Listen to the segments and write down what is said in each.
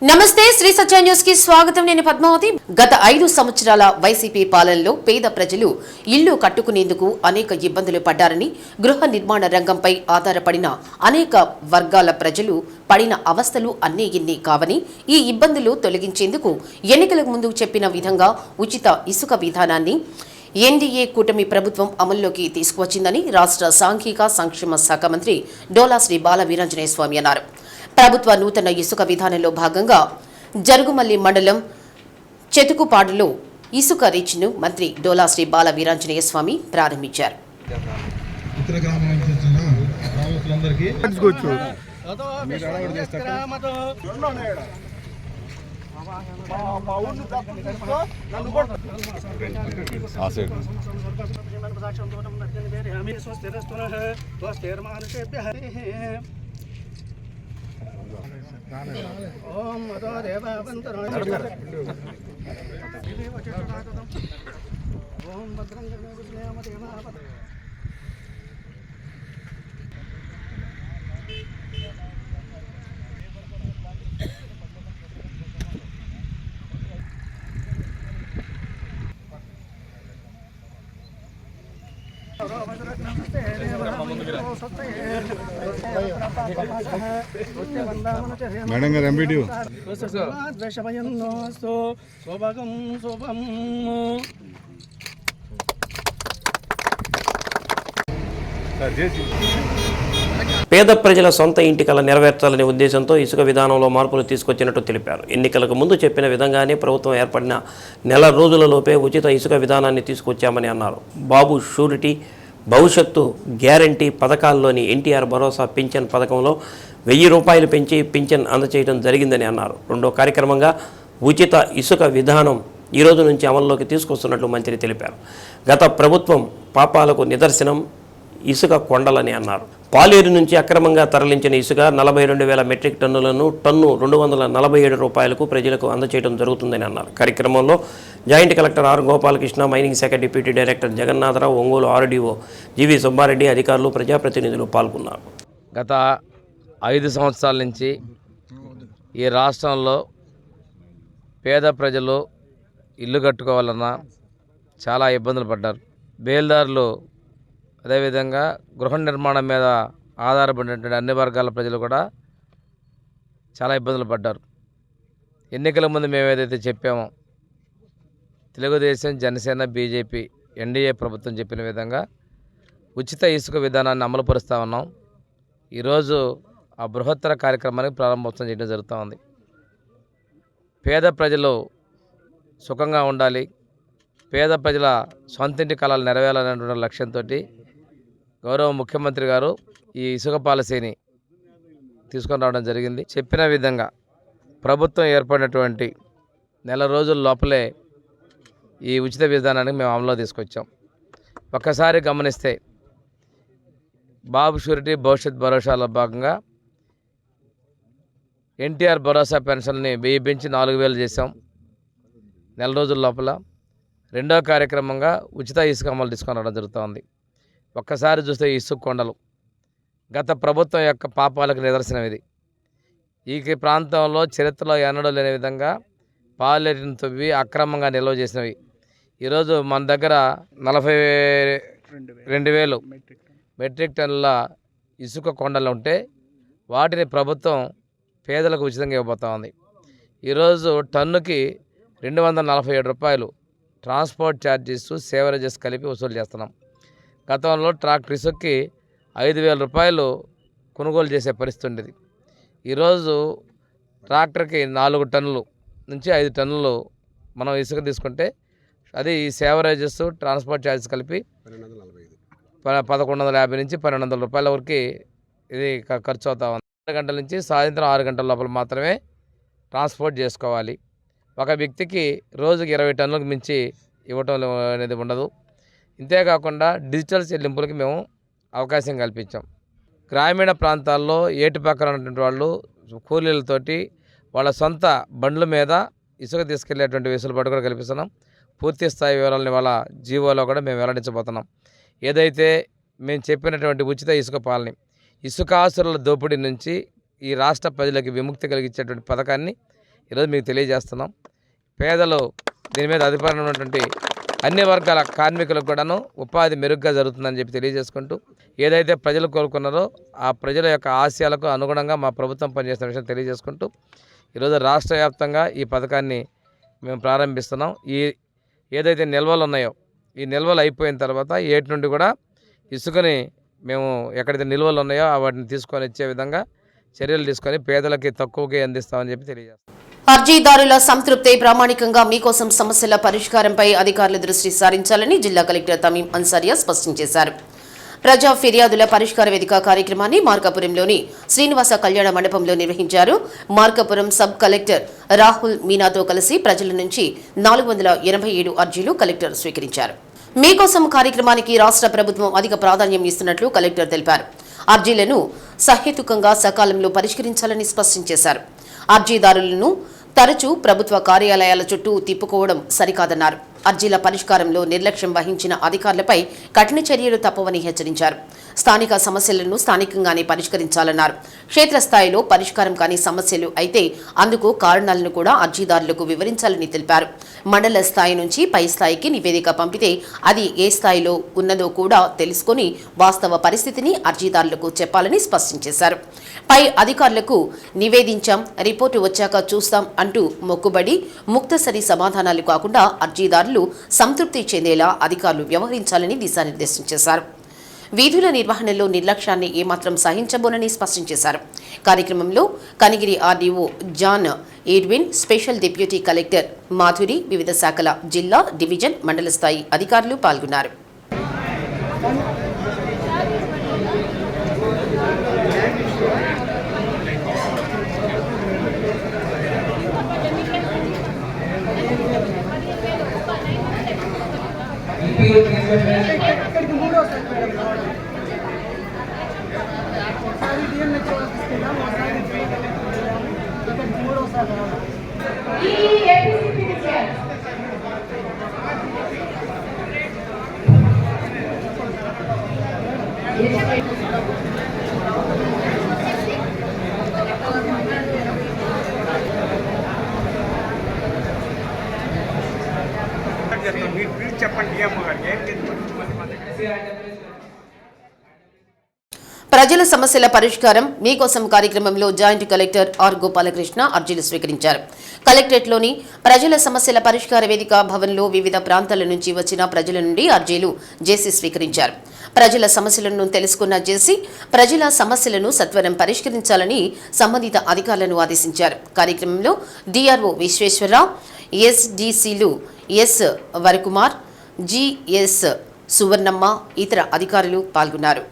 నమస్తే శ్రీ సత్య న్యూస్ కి స్వాగతం. నేను పద్మావతి. గత 5 సంవత్సరాల వైసీపీ పాలనలో పేద ప్రజలు ఇల్లు కట్టుకునేందుకు అనేక ఇబ్బందులు పడ్డారని, గృహ నిర్మాణ రంగంపై ఆధారపడిన అనేక వర్గాల ప్రజలు పడిన అవస్థలు అన్నీ ఇన్ని కావని, ఈ ఇబ్బందులు తొలగించేందుకు ఎన్నికలకు ముందు చెప్పిన విధంగా ఉచిత ఇసుక విధానాన్ని ఎన్డీఏ కూటమి ప్రభుత్వం అమల్లోకి తీసుకువచ్చిందని రాష్ట్ర సాంఘిక సంక్షేమ శాఖ మంత్రి డోలా శ్రీ బాల వీరాంజనేయ స్వామి అన్నారు. ప్రభుత్వ నూతన ఇసుక విధానంలో భాగంగా జరుగుమల్లి మండలం చెతుకుపాడులో ఇసుక రీచ్ను మంత్రి డోలా శ్రీ బాల వీరాంజనేయ స్వామి ప్రారంభించారు. ఓం మదో దేవావంతరో ఓం భద్రం మేడం గారు ఎంపీడీ పేద ప్రజల సొంత ఇంటి కల నెరవేర్చాలనే ఉద్దేశంతో ఇసుక విధానంలో మార్పులు తీసుకొచ్చినట్టు తెలిపారు. ఎన్నికలకు ముందు చెప్పిన విధంగానే ప్రభుత్వం ఏర్పడిన నెల రోజులలోపే ఉచిత ఇసుక విధానాన్ని తీసుకొచ్చామని అన్నారు. బాబు షూరిటీ భవిష్యత్తు గ్యారంటీ పథకాల్లోని ఎన్టీఆర్ భరోసా పింఛన్ పథకంలో 1000 రూపాయలు పెంచి పింఛన్ అందచేయడం జరిగిందని అన్నారు. రెండో కార్యక్రమంగా ఉచిత ఇసుక విధానం ఈ రోజు నుంచి అమల్లోకి తీసుకొస్తున్నట్లు మంత్రి తెలిపారు. గత ప్రభుత్వం పాపాలకు నిదర్శనం ఇసుక కొండలని అన్నారు. పాలేరు నుంచి అక్రమంగా తరలించిన ఇసుక 42,000 మెట్రిక్ టన్నులను టన్ను 247 రూపాయలకు ప్రజలకు అందచేయడం జరుగుతుందని అన్నారు. కార్యక్రమంలో joint collector R Gopalakrishna, mining శాఖ deputy director Jagannatharao, Ongole RDO GV Subbareddy, అధికారులు, ప్రజాప్రతినిధులు పాల్గొన్నారు. గత 5 సంవత్సరాల నుంచి ఈ రాష్ట్రంలో పేద ప్రజలు ఇల్లు కట్టుకోవాలన్నా చాలా ఇబ్బందులు పడ్డారు. బేల్దారులు, అదేవిధంగా గృహ నిర్మాణం మీద ఆధారపడినటువంటి అన్ని వర్గాల ప్రజలు కూడా చాలా ఇబ్బందులు పడ్డారు. ఎన్నికల ముందు మేము ఏదైతే చెప్పామో, తెలుగుదేశం, జనసేన, బీజేపీ, ఎన్డీఏ ప్రభుత్వం చెప్పిన విధంగా ఉచిత ఇసుక విధానాన్ని అమలుపరుస్తూ ఉన్నాం. ఈరోజు ఆ బృహత్తర కార్యక్రమానికి ప్రారంభోత్సవం చేయడం జరుగుతూ ఉంది. పేద ప్రజలు సుఖంగా ఉండాలి, పేద ప్రజల సొంతింటి కళలు నెరవేరాలనేటువంటి లక్ష్యంతో గౌరవ ముఖ్యమంత్రి గారు ఈ ఇసుక పాలసీని తీసుకొని రావడం జరిగింది. చెప్పిన విధంగా ప్రభుత్వం ఏర్పడినటువంటి నెల రోజుల లోపలే ఈ ఉచిత విధానానికి మేము అమలులో తీసుకొచ్చాం. ఒక్కసారి గమనిస్తే బాబు షూరిటీ భవిష్యత్ భరోసాలో భాగంగా ఎన్టీఆర్ భరోసా పెన్షన్ని 1000 పెంచి 4000 చేసాం నెల రోజుల లోపల. రెండో కార్యక్రమంగా ఉచిత ఇసుక అమలు తీసుకొని రావడం జరుగుతుంది. ఒక్కసారి చూస్తే ఇసుక కొండలు గత ప్రభుత్వం యొక్క పాపాలకు నిదర్శనం ఇది. ఈ ప్రాంతంలో చరిత్రలో ఎన్నడూ లేని విధంగా పాలేరుని తవ్వి అక్రమంగా నిల్వ చేసినవి. ఈరోజు మన దగ్గర 42,000 మెట్రిక్ టన్నుల ఇసుక కొండలు ఉంటే వాటిని ప్రభుత్వం పేదలకు ఉచితంగా ఇవ్వబోతూ ఉంది. ఈరోజు టన్నుకి 247 రూపాయలు ట్రాన్స్పోర్ట్ ఛార్జెస్, సేవరేజెస్ కలిపి వసూలు చేస్తున్నాం. గతంలో ట్రాక్టర్ ఇసుక్కి 5,000 రూపాయలు కొనుగోలు చేసే పరిస్థితి ఉండేది. ఈరోజు ట్రాక్టర్కి 4 టన్నులు నుంచి 5 టన్నులు మనం ఇసుక తీసుకుంటే అది ఈ సేవరేజెస్, ట్రాన్స్పోర్ట్ ఛార్జెస్ కలిపి 1150 నుంచి 1200 రూపాయల వరకు ఇది ఖర్చు అవుతా ఉంది. 6 గంటల నుంచి సాయంత్రం 6 గంటల లోపల మాత్రమే ట్రాన్స్పోర్ట్ చేసుకోవాలి. ఒక వ్యక్తికి రోజుకి 20 టన్నులకు మించి ఇవ్వటం అనేది ఉండదు. ఇంతేకాకుండా డిజిటల్ చెల్లింపులకి మేము అవకాశం కల్పించాం. గ్రామీణ ప్రాంతాల్లో ఏటి పక్కన ఉన్నటువంటి వాళ్ళు కూలీలతోటి వాళ్ళ సొంత బండ్ల మీద ఇసుక తీసుకెళ్లేటువంటి వెసులుబాటు కూడా కల్పిస్తున్నాం. పూర్తి స్థాయి వివరాలని వాళ్ళ జీవోలో కూడా మేము వెల్లడించబోతున్నాం. ఏదైతే మేము చెప్పినటువంటి ఉచిత ఇసుక పాలని, ఇసుకాసురుల దోపిడీ నుంచి ఈ రాష్ట్ర ప్రజలకు విముక్తి కలిగించేటువంటి పథకాన్ని ఈరోజు మీకు తెలియజేస్తున్నాం. పేదలు దీని మీద అధికారం ఉన్నటువంటి అన్ని వర్గాల కార్మికులకు కూడాను ఉపాధి మెరుగ్గా జరుగుతుందని చెప్పి తెలియజేసుకుంటూ ఏదైతే ప్రజలు కోరుకున్నారో ఆ ప్రజల యొక్క ఆశయాలకు అనుగుణంగా మా ప్రభుత్వం పనిచేస్తున్న విషయం తెలియజేసుకుంటూ ఈరోజు రాష్ట్ర వ్యాప్తంగా ఈ పథకాన్ని మేము ప్రారంభిస్తున్నాం. ఏదైతే నిల్వలు ఉన్నాయో ఈ నిల్వలు అయిపోయిన తర్వాత ఏటి నుండి కూడా ఇసుకని మేము ఎక్కడైతే నిల్వలు ఉన్నాయో వాటిని తీసుకొని ఇచ్చే విధంగా చర్యలు తీసుకొని పేదలకి తక్కువకే అందిస్తామని చెప్పి తెలియజేస్తాం. అర్జీదారుల సంతృప్తి ప్రామాణికంగా మీకోసం సమస్యల పరిష్కారంపై అధికారులు దృష్టి సారించాలని జిల్లా కలెక్టర్ తమీం అన్సారియా స్పష్టం చేశారు. ప్రజా ఫిర్యాదుల పరిష్కార వేదిక కార్యక్రమాన్ని మార్కాపురంలోని శ్రీనివాస కళ్యాణ మండపంలో నిర్వహించారు. మార్కాపురం సబ్ కలెక్టర్ రాహుల్ మీనాతో కలిసి ప్రజల నుంచి 487 అర్జీలు కలెక్టర్ స్వీకరించారు. మీకోసం కార్యక్రమానికి రాష్ట్ర ప్రభుత్వం అధిక ప్రాధాన్యం ఇస్తున్నట్లు కలెక్టర్ తెలిపారు. అర్జీలను సహేతుకంగా సకాలంలో పరిష్కరించాలని స్పష్టం చేశారు. అర్జీదారులను తరచూ ప్రభుత్వ కార్యాలయాల చుట్టూ తిప్పుకోవడం సరికాదన్నారు. అర్జీల పరిష్కారంలో నిర్లక్ష్యం వహించిన అధికారులపై కఠిన చర్యలు తప్పవని హెచ్చరించారు. స్థానిక సమస్యలను స్థానికంగానే పరిష్కరించాలన్నారు. క్షేత్రస్థాయిలో పరిష్కారం కాని సమస్యలు అయితే అందుకు కారణాలను కూడా అర్జీదారులకు వివరించాలని తెలిపారు. మండల స్థాయి నుంచి పై స్థాయికి నివేదిక పంపితే అది ఏ స్థాయిలో ఉన్నదో కూడా తెలుసుకుని వాస్తవ పరిస్థితిని అర్జీదారులకు చెప్పాలని స్పష్టం చేశారు. పై అధికారులకు నివేదించాం, రిపోర్టు వచ్చాక చూస్తాం అంటూ మొక్కుబడి ముక్తసరి సమాధానాలు కాకుండా అర్జీదారులు సంతృప్తి చెందేలా అధికారులు వ్యవహరించాలని దిశానిర్దేశం చేశారు. వీధుల నిర్వహణలో నిర్లక్ష్యాన్ని ఏమాత్రం సహించబోనని స్పష్టం చేశారు. కార్యక్రమంలో Kanigiri RDO John Edwin, special deputy collector Madhuri, వివిధ శాఖల జిల్లా, డివిజన్, మండల స్థాయి అధికారులు పాల్గొన్నారు. ప్రజల సమస్యల పరిష్కారం మీకోసం కార్యక్రమంలో జాయింట్ కలెక్టర్ ఆర్ గోపాలకృష్ణ అర్జీలు స్వీకరించారు. కలెక్టరేట్లోని ప్రజల సమస్యల పరిష్కార వేదిక భవన్లో వివిధ ప్రాంతాల నుంచి వచ్చిన ప్రజల నుండి అర్జీలు జేసీ స్వీకరించారు. ప్రజల సమస్యలను తెలుసుకున్న జేసీ ప్రజల సమస్యలను సత్వరం పరిష్కరించాలని సంబంధిత అధికారులను ఆదేశించారు. కార్యక్రమంలో డిఆర్ఓ విశ్వేశ్వరరావు, ఎస్డీసీలు ఎస్ వరకుమార్, జిఎస్ సువర్ణమ్మ, ఇతర అధికారులు పాల్గొన్నారు.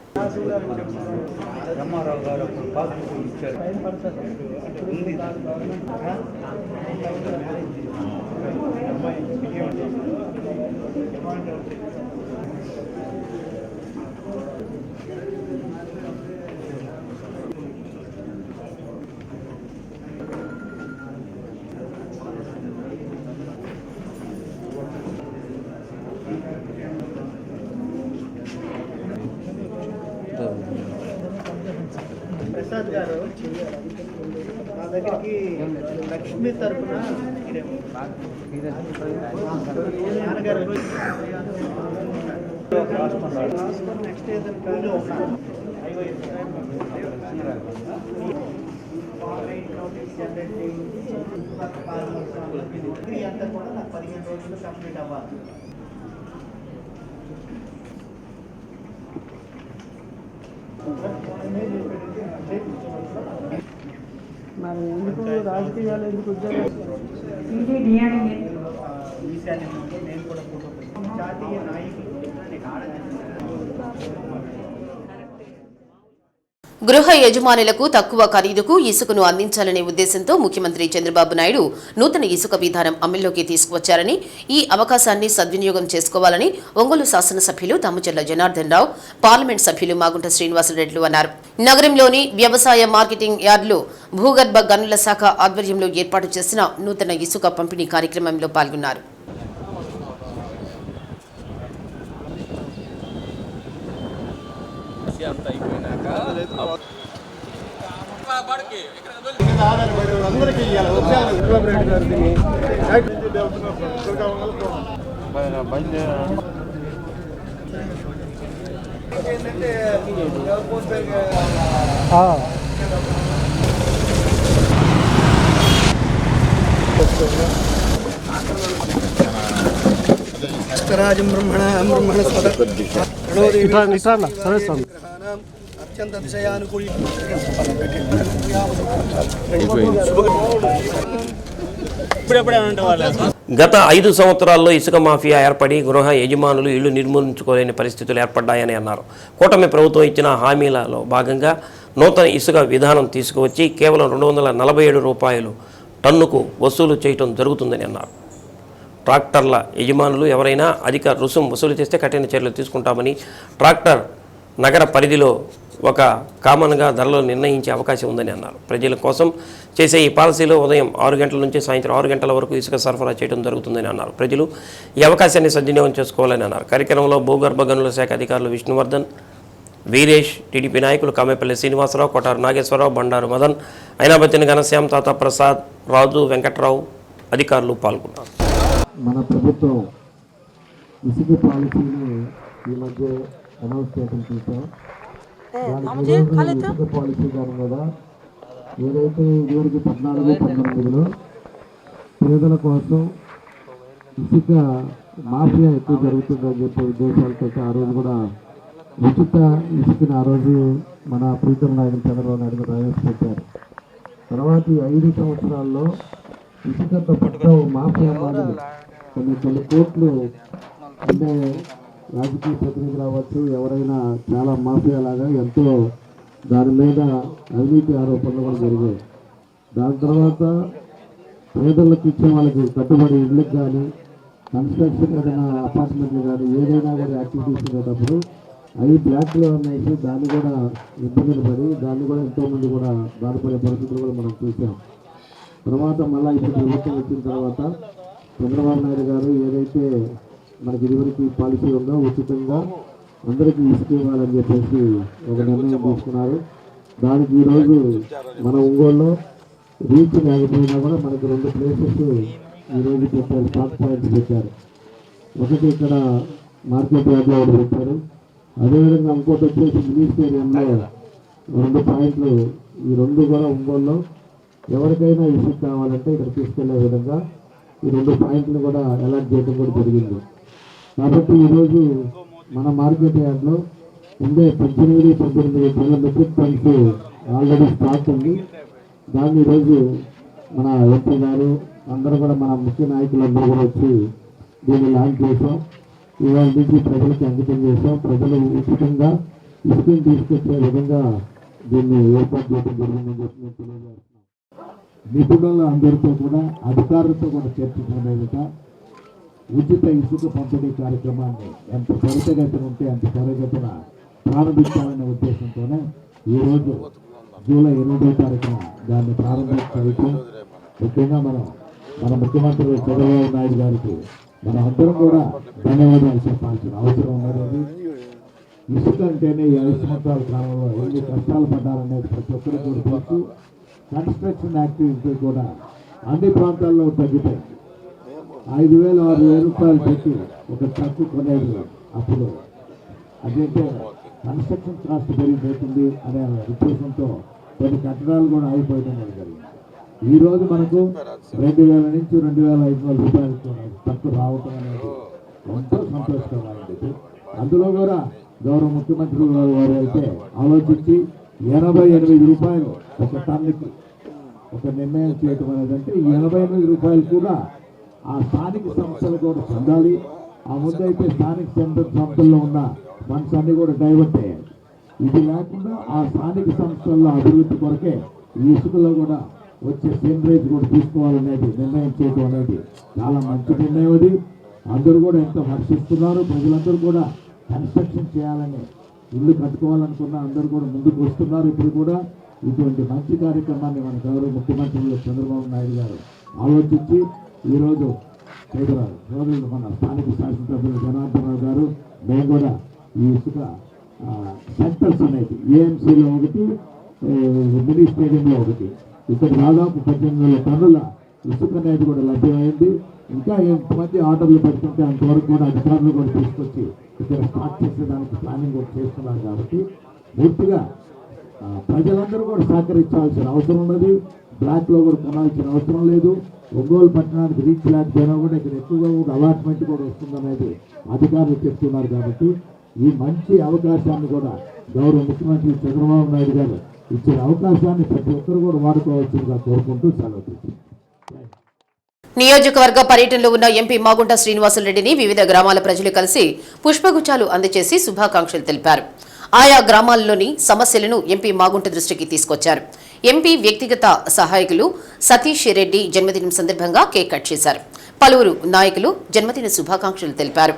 ప్రసాద్ గారు మా దగ్గరికి లక్ష్మి తరఫున నాన్నగారు నెక్స్ట్ అంతా కూడా నాకు 15 రోజులు కంప్లీట్ అవ్వాలి. మరి ఎందుకు రాజకీయాలు ఎందుకు ఉద్యోగాలు ఈశాన్యంలో నేను కూడా ఫోటో జాతీయ నాయకులు గృహ యజమానులకు తక్కువ ఖరీదుకు ఇసుకను అందించాలనే ఉద్దేశంతో ముఖ్యమంత్రి చంద్రబాబు నాయుడు నూతన ఇసుక విధానం అమల్లోకి తీసుకువచ్చారని, ఈ అవకాశాన్ని సద్వినియోగం చేసుకోవాలని ఒంగోలు శాసనసభ్యులు దామచర్ల జనార్దన్ రావు, పార్లమెంట్ సభ్యులు మాగుంట శ్రీనివాసరెడ్డి అన్నారు. నగరంలోని వ్యవసాయ మార్కెటింగ్ యార్డులో భూగర్భ గనుల శాఖ ఆధ్వర్యంలో ఏర్పాటు చేసిన నూతన ఇసుక పంపిణీ కార్యక్రమంలో పాల్గొన్నారు. అంతా అయిపోయినాక ఆధారపడే అందరికీ ఇవ్వాలి. చంద్రబాబు నాయుడు గారు దీన్ని ఏంటంటే పోస్ట్ రాజం బ్రహ్మణ బ్రహ్మణ అత్యంత అతిశయానుకూలి గత 5 సంవత్సరాల్లో ఇసుక మాఫియా ఏర్పడి గృహ యజమానులు ఇళ్లు నిర్మూలించుకోలేని పరిస్థితులు ఏర్పడ్డాయని అన్నారు. కూటమి ప్రభుత్వం ఇచ్చిన హామీలలో భాగంగా నూతన ఇసుక విధానం తీసుకువచ్చి కేవలం 247 రూపాయలు టన్నుకు వసూలు చేయటం జరుగుతుందని అన్నారు. ట్రాక్టర్ల యజమానులు ఎవరైనా అధిక రుసుం వసూలు చేస్తే కఠిన చర్యలు తీసుకుంటామని, ట్రాక్టర్ నగర పరిధిలో ఒక కామన్గా ధరలు నిర్ణయించే అవకాశం ఉందని అన్నారు. ప్రజల కోసం చేసే ఈ పాలసీలో ఉదయం 6 గంటల నుంచి సాయంత్రం 6 గంటల వరకు ఇసుక సరఫరా చేయడం జరుగుతుందని అన్నారు. ప్రజలు ఈ అవకాశాన్ని సద్వినియోగం చేసుకోవాలని అన్నారు. కార్యక్రమంలో భూగర్భ గనుల శాఖ అధికారులు విష్ణువర్ధన్, వీరేష్, టీడీపీ నాయకులు కామేపల్లి శ్రీనివాసరావు, కొటారు నాగేశ్వరరావు, బండారు మదన్, ఐనాబత్తిన ఘనశ్యామ్, తాత ప్రసాద్, రాజు, వెంకట్రావు అధికారులు పాల్గొన్నారు. మన ప్రభుత్వం ఇసుక పాలసీని ఈ మధ్య అనౌన్స్ చేయడం చూసాం. ఇసుక పాలసీ కాదు కదా, ఏదైతే ఇదివరకు 14-19లో పేదల కోసం ఇసుక మాఫియా ఎక్కువ జరుగుతుందని చెప్పే ఉద్దేశాలతో ఆ రోజు కూడా ఉచిత ఇసుకని ఆ రోజు మన ప్రీతం నాయకులు చంద్రబాబు నాయుడు గారు ప్రవేశపెట్టారు. తర్వాత ఈ 5 సంవత్సరాల్లో ఇసుకతో పెద్ద మాఫియా వాళ్ళు కొన్ని కోట్లు అంటే రాజకీయ ప్రతినిధులు అవ్వచ్చు, ఎవరైనా చాలా మాఫియా లాగా ఎంతో దాని మీద అవినీతి ఆరోపణలు కూడా జరిగాయి. దాని తర్వాత పేదలకు ఇచ్చే వాళ్ళకి కట్టుబడి ఇళ్ళకి కానీ కన్స్ట్రక్షన్ ఏదైనా అపార్ట్మెంట్లు కానీ ఏదైనా కూడా యాక్టివిటీస్ ఉండేటప్పుడు అవి బ్లాక్లో అనేసి దాన్ని కూడా ఇబ్బందులు పడి దాన్ని కూడా ఎంతోమంది కూడా బాధపడే పరిస్థితులు కూడా మనం చూసాం. తర్వాత మళ్ళీ ఇప్పుడు ప్రభుత్వం వచ్చిన తర్వాత చంద్రబాబు నాయుడు గారు ఏదైతే మనకి ఇదివరకు పాలసీ ఉందో ఉచితంగా అందరికీ ఇసుక ఇవ్వాలని చెప్పేసి ఒక నిర్ణయం తీసుకున్నారు. దానికి ఈరోజు మన ఒంగోలులో రీచ్ లేకపోయినా కూడా మనకి 2 ప్లేసెస్ ఈరోజు పెట్టారు, స్టాక్ పాయింట్స్ పెట్టారు. ఒకటి ఇక్కడ మార్కెట్ యార్డ్లో ఒకటి పెట్టారు, అదేవిధంగా ఇంకోటి వచ్చేసి మినీ స్టేడియంలో 2 పాయింట్లు. ఈ 2 కూడా ఒంగోలులో ఎవరికైనా ఇసుక కావాలంటే ఇక్కడ తీసుకెళ్లే విధంగా ఈ 2 పాయింట్లు కూడా అలాట్ చేయడం కూడా జరిగింది. కాబట్టి ఈరోజు మన మార్కెట్ యార్డ్లో ఉండే 18 టన్నుల మెట్రిక్ టన్స్ ఆల్రెడీ స్టాక్ ఉంది. దాన్ని ఈరోజు మన ఎంపీ గారు అందరూ కూడా మన ముఖ్య నాయకులందరూ కూడా వచ్చి దీన్ని లాంచ్ చేసాం. ఇవాళ నుంచి ప్రజలకు అంకితం చేసాం. ప్రజలు ఉచితంగా ఇసుకని తీసుకొచ్చే విధంగా దీన్ని ఏర్పాటు చేయడం జరిగిందని చెప్పి నేను తెలియజేస్తున్నాను. నిపుణుల అందరితో కూడా అధికారులతో కూడా చర్చించిన మీదట ఉచిత ఇసుక పంపిణీ కార్యక్రమాన్ని ఎంత త్వరితగతిన ఉంటే అంత త్వరగతిన ప్రారంభించాలనే ఉద్దేశంతోనే ఈరోజు జూలై 8వ తారీఖున దాన్ని ప్రారంభించడం. ముఖ్యంగా మన ముఖ్యమంత్రి చంద్రబాబు నాయుడు గారికి మనం అందరం కూడా ధన్యవాదాలు చెప్పాల్సిన అవసరం ఉన్నది. ఇసుక అంటేనే ఈ 5 సంవత్సరాల కాలంలో ఎన్ని కష్టాలు పడ్డారనేది ప్రతి ఒక్కరికి కూడా తెలుసు. కన్స్ట్రక్షన్ యాక్టివిటీ కూడా అన్ని ప్రాంతాల్లో తగ్గిపోయింది. 5,000-6,000 రూపాయలు పెట్టి ఒక ట్రక్ కొనేది అప్పుడు అదైతే కన్స్ట్రక్షన్ కాస్ట్ పెరిగిపోతుంది అనే ఉద్దేశంతో కొన్ని కట్టడాలు కూడా ఆగిపోయడం జరిగింది. ఈరోజు మనకు 2,000 నుంచి 2,500 రూపాయలు ట్రక్ రావటం అనేది ఎంతో సంతోషకరమైనది. అందులో కూడా గౌరవ ముఖ్యమంత్రి వారు అయితే ఆలోచించి 88 రూపాయలు ఒక టన్నుకి ఒక నిర్ణయం చేయటం అనేది అంటే ఈ 88 రూపాయలు కూడా ఆ స్థానిక సంస్థలు కూడా చెందాలి. ఆ ముందైతే స్థానిక సంస్థల్లో ఉన్న ఫండ్స్ అన్ని కూడా డైవర్ట్ అయ్యాయి. ఇది లేకుండా ఆ స్థానిక సంస్థల్లో అభివృద్ధి కొరకే ఈ ఇసుకలో కూడా వచ్చే సేంద్రేజ్ కూడా తీసుకోవాలనేది నిర్ణయం చేయడం అనేది చాలా మంచి నిర్ణయం. అది అందరూ కూడా ఎంతో హర్షిస్తున్నారు. ప్రజలందరూ కూడా కన్స్ట్రక్షన్ చేయాలని ఇల్లు కట్టుకోవాలనుకున్న అందరూ కూడా ముందుకు వస్తున్నారు. ఇప్పుడు కూడా ఇటువంటి మంచి కార్యక్రమాన్ని మన గౌరవ ముఖ్యమంత్రులు చంద్రబాబు నాయుడు గారు ఆలోచించి ఈరోజు సోదరులు మన స్థానిక శాసనసభ్యులు జనార్దనరావు గారు మేము కూడా ఈ ఇసుక సెంటర్స్ ఉన్నాయి. ఏఎంసీలో ఒకటి, మినీ స్టేడియంలో ఒకటి, ఇక్కడ దాదాపు 18,000 టన్నుల ఇసుక అనేది కూడా లభ్యమైంది. ఇంకా ఎంతమంది ఆర్డర్లు పెడుతుంటే అంతవరకు కూడా అధికారులు కూడా తీసుకొచ్చి ఇక్కడ స్టార్ట్ చేసేదానికి ప్లానింగ్ కూడా చేస్తున్నారు. కాబట్టి పూర్తిగా ప్రజలందరూ కూడా సహకరించాల్సిన అవసరం ఉన్నది. బ్లాక్లో కూడా కొనాల్సిన అవసరం లేదు. ఒంగోలు పట్టణానికి రీచ్ లేకపోయినా కూడా ఇక్కడ ఎక్కువగా కూడా అలాట్మెంట్ కూడా వస్తుందనేది అధికారులు చెప్తున్నారు. కాబట్టి ఈ మంచి అవకాశాన్ని కూడా గౌరవ ముఖ్యమంత్రి చంద్రబాబు నాయుడు గారు ఇచ్చిన అవకాశాన్ని ప్రతి ఒక్కరు కూడా వాడుకోవాల్సిందిగా కోరుకుంటూ సెలవు. నియోజకవర్గ పర్యటనలో ఉన్న ఎంపీ మాగుంట శ్రీనివాసులరెడ్డిని వివిధ గ్రామాల ప్రజలు కలిసి పుష్పగుచ్చాలు అందజేసి శుభాకాంక్షలు తెలిపారు. ఆయా గ్రామాల్లోని సమస్యలను ఎంపీ మాగుంట దృష్టికి తీసుకొచ్చారు. ఎంపీ వ్యక్తిగత సహాయకులు సతీష్ రెడ్డి జన్మదినం సందర్భంగా కేక్ కట్ చేశారు. పలువురు నాయకులు జన్మదిన శుభాకాంక్షలు తెలిపారు.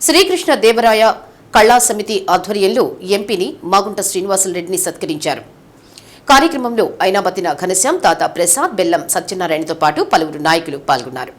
శ్రీకృష్ణ దేవరాయ కళా సమితి ఆధ్వర్యంలో ఎంపీని మాగుంట శ్రీనివాసులరెడ్డిని సత్కరించారు. కార్యక్రమంలో ఐనాబతిన ఘనశ్యాం, తాత ప్రసాద్, బెల్లం సత్యనారాయణతో పాటు పలువురు నాయకులు పాల్గొన్నారు.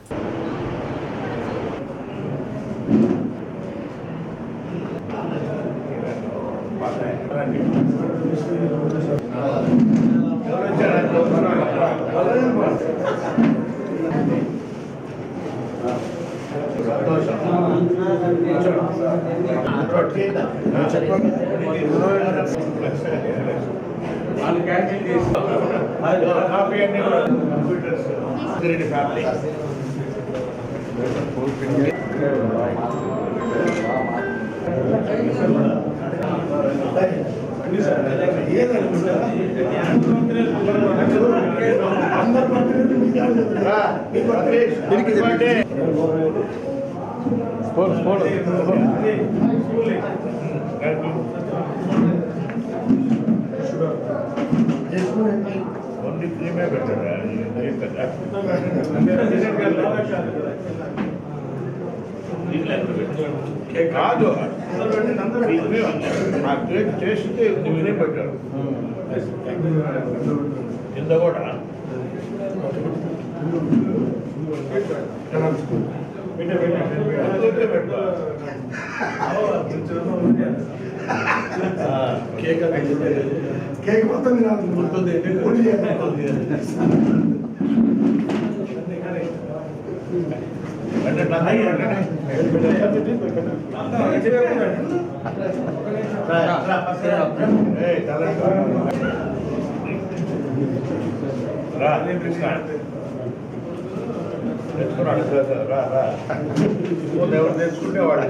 కాదు ఆ కేక్ చేస్తే నువ్వే పెట్టారు కింద కూడా కేక్ మొత్తం ఎవరు తెచ్చుకునేవాడు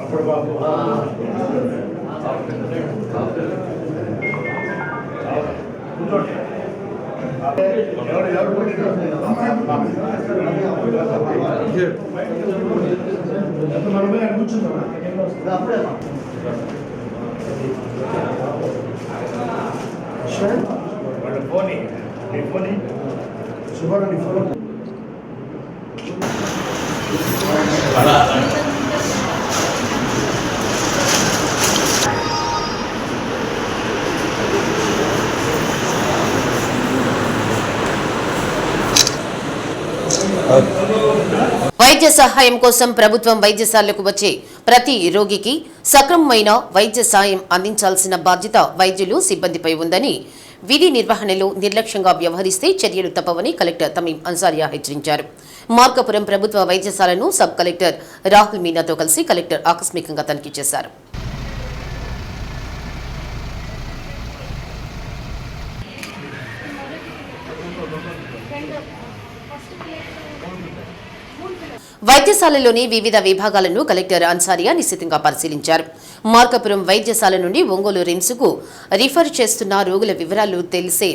అప్పుడు బాబు వైద్య సహాయం కోసం ప్రభుత్వం వైద్యశాలకు వచ్చే ప్రతి రోగికి సక్రమమైన వైద్య సాయం అందించాల్సిన బాధ్యత వైద్యులు సిబ్బందిపై ఉందని, విధి నిర్వహణలో నిర్లక్ష్యంగా వ్యవహరిస్తే చర్యలు తప్పవని కలెక్టర్ తమీం అన్సారియా హెచ్చరించారు. మార్కాపురం ప్రభుత్వ వైద్యశాలను సబ్ కలెక్టర్ రాహుల్ మీనాతో కలిసి కలెక్టర్ ఆకస్మికంగా తనిఖీ చేశారు. వైద్యశాలలోని వివిధ విభాగాలను కలెక్టర్ అన్సారియా నిశితంగా పరిశీలించారు. మార్కాపురం వైద్యశాల నుండి ఒంగోలు రిమ్స్కు రిఫర్ చేస్తున్న రోగుల వివరాలు తెలిసే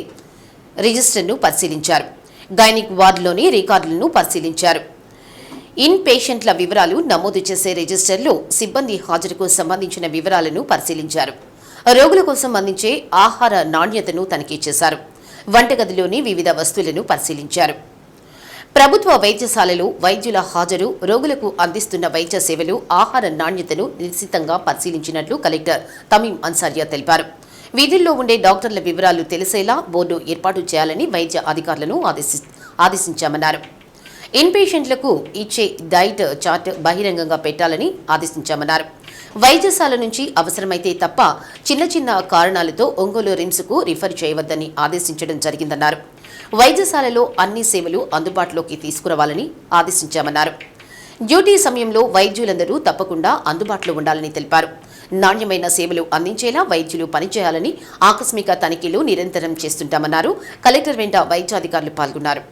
రిజిస్టర్ను పరిశీలించారు. గైనిక్ వార్డులోని రికార్డులను పరిశీలించారు. ఇన్ పేషెంట్ల వివరాలు నమోదు చేసే రిజిస్టర్లో సిబ్బంది హాజరుకు సంబంధించిన వివరాలను పరిశీలించారు. రోగుల కోసం అందించే ఆహార నాణ్యతను తనిఖీ చేశారు. వంటగదిలోని వివిధ వస్తువులను పరిశీలించారు. ప్రభుత్వ వైద్యశాలలో వైద్యుల హాజరు, రోగులకు అందిస్తున్న వైద్య సేవలు, ఆహార నాణ్యతను నిశితంగా పరిశీలించినట్లు కలెక్టర్ తమీం అన్సారియా తెలిపారు. వీధుల్లో ఉండే డాక్టర్ల వివరాలు తెలిసేలా బోర్డు ఏర్పాటు చేయాలని వైద్య అధికారులను ఆదేశించామన్నారు. ఇన్పేషెంట్లకు ఇచ్చే డైట్ చార్ట్ బహిరంగంగా పెట్టాలని ఆదేశించామన్నారు. వైద్యశాల నుంచి అవసరమైతే తప్ప చిన్న చిన్న కారణాలతో ఒంగోలు రిమ్స్కు రిఫర్ చేయవద్దని ఆదేశించడం జరిగిందన్నారు. వైద్యశాలలో అన్ని సేవలు అందుబాటులోకి తీసుకురావాలని ఆదేశించామన్నారు. డ్యూటీ సమయంలో వైద్యులందరూ తప్పకుండా అందుబాటులో ఉండాలని తెలిపారు. నాణ్యమైన సేవలు అందించేలా వైద్యులు పనిచేయాలని, ఆకస్మిక తనిఖీలు నిరంతరం చేస్తుంటామన్నారు. కలెక్టర్ వెంట వైద్యాధికారులు పాల్గొన్నారు.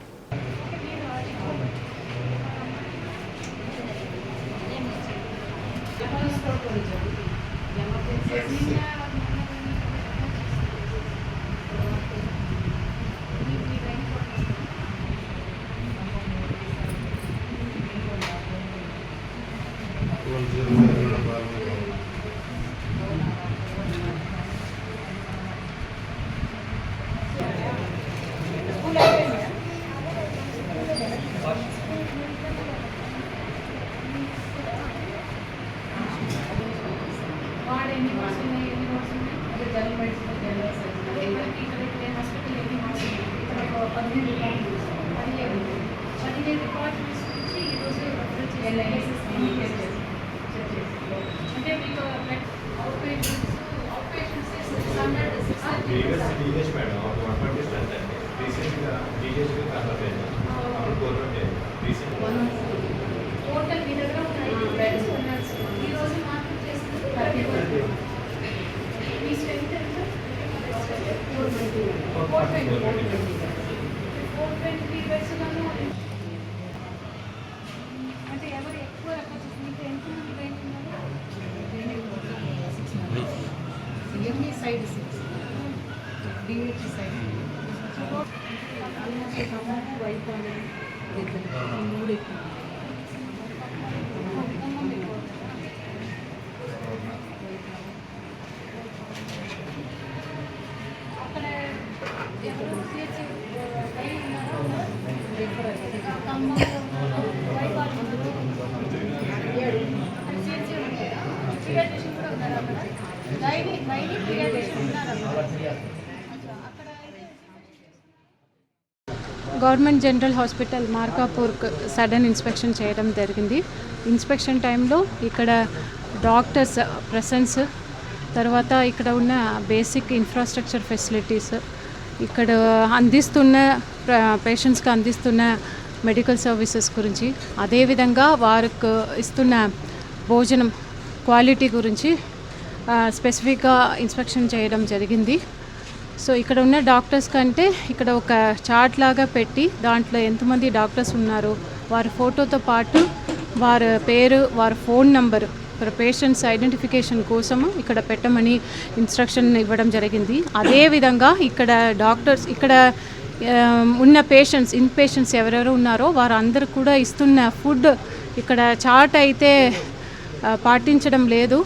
Government general hospital Markapur sudden inspection చేయడం జరిగింది. ఇన్స్పెక్షన్ టైంలో ఇక్కడ డాక్టర్స్ ప్రెసెన్స్, తర్వాత ఇక్కడ ఉన్న బేసిక్ ఇన్ఫ్రాస్ట్రక్చర్ ఫెసిలిటీస్, ఇక్కడ అందిస్తున్న పేషెంట్స్కి అందిస్తున్న మెడికల్ సర్వీసెస్ గురించి, అదేవిధంగా వారికి ఇస్తున్న భోజనం క్వాలిటీ గురించి స్పెసిఫిక్గా ఇన్స్పెక్షన్ చేయడం జరిగింది. సో ఇక్కడ ఉన్న డాక్టర్స్ కంటే ఇక్కడ ఒక చార్ట్ లాగా పెట్టి దాంట్లో ఎంతమంది డాక్టర్స్ ఉన్నారు, వారి ఫోటోతో పాటు వారి పేరు, వారి ఫోన్ నంబరు పేషెంట్స్ ఐడెంటిఫికేషన్ కోసము ఇక్కడ పెట్టమని ఇన్స్ట్రక్షన్ ఇవ్వడం జరిగింది. అదేవిధంగా ఇక్కడ డాక్టర్స్ ఇక్కడ ఉన్న పేషెంట్స్, ఇన్ పేషెంట్స్ ఎవరెవరు ఉన్నారో వారందరూ కూడా ఇస్తున్న ఫుడ్ ఇక్కడ చార్ట్ అయితే పాటించడం లేదు.